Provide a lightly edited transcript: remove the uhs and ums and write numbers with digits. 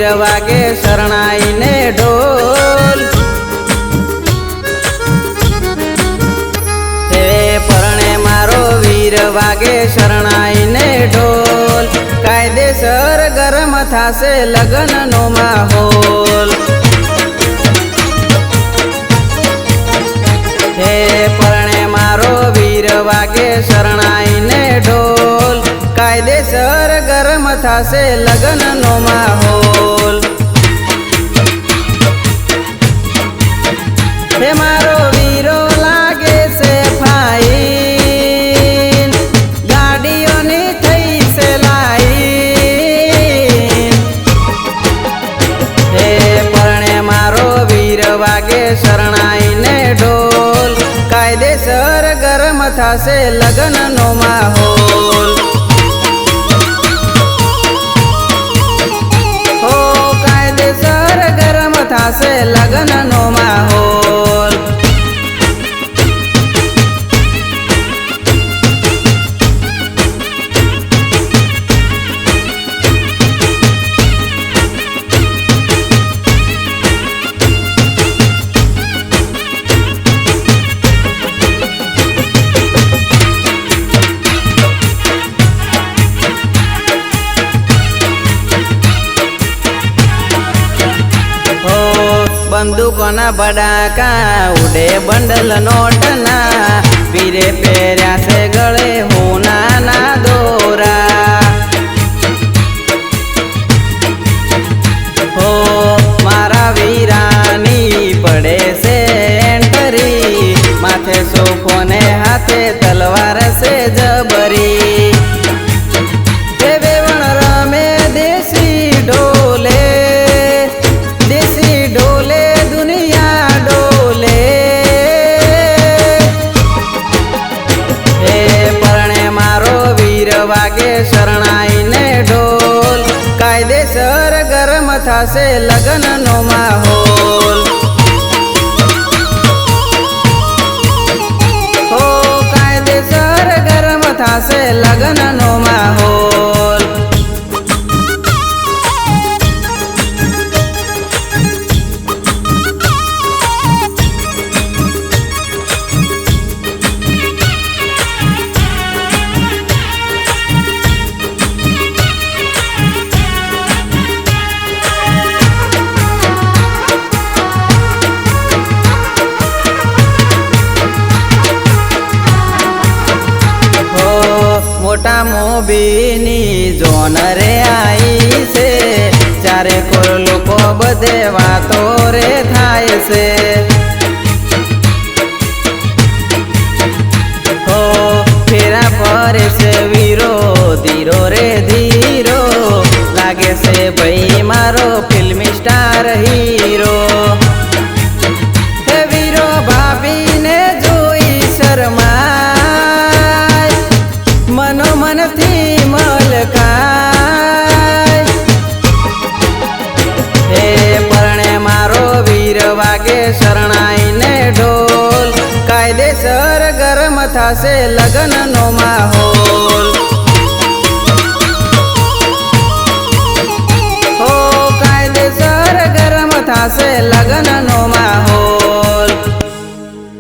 વીર વાગે શરણાઈને ઢોલ હે પરણે મારો વીર વાગે શરણાઈને ઢોલ કાયદેસર ગરમ થાશે લગ્નનો માહોલ હે પરણે મારો વીર વાગે શરણાઈને ઢોલ કાયદેસર ગરમ થાશે લગ્નનો માહોલ હે મારો વીરો લાગે છે ફાઈન ગાડીઓની થઈ છે લાઈન હે પરણે મારો વીર વાગે શરણાઈને ઢોલ કાયદેસર ગરમ થાશે લગ્નનો માહોલ હો કાયદેસર ગરમ થાશે લગ્નનો માહોલ બંદૂકોના બડાકા ઉડે બંડલ નોટના વીરે પહેર્યા છે ગળે હોનાના દોરા હો મારા વીરાની પડે છે એન્ટરી માથે સોફો ને હાથે તલવાર છે જબરી હે વેવણ રમે દેશી ઢોલે વાગે શરણાઈને ઢોલ કાયદેસર ગરમ થાશે લગ્નનો માહોલ હો કાયદેસર ગરમ થાશે લગ્નનો માહોલ મોટા મોબીની જોન રે આઈ છે ચારે કોર લોકો બધે વાતો રે થાય છે હો ફેરા ફરે છે વીરો ધીરો રે ધીરો લાગે છે ભાઈ મારો ફિલ્મી સ્ટાર હીરો હે વીરો ભાભીને જોઈ શર્મા મનોમનથી મલકાય હે પરણે મારો વીર વાગે શરણાઈને ઢોલ કાયદેસર ગરમ થાશે લગ્નનો માહોલ હો કાયદેસર ગરમ થાશે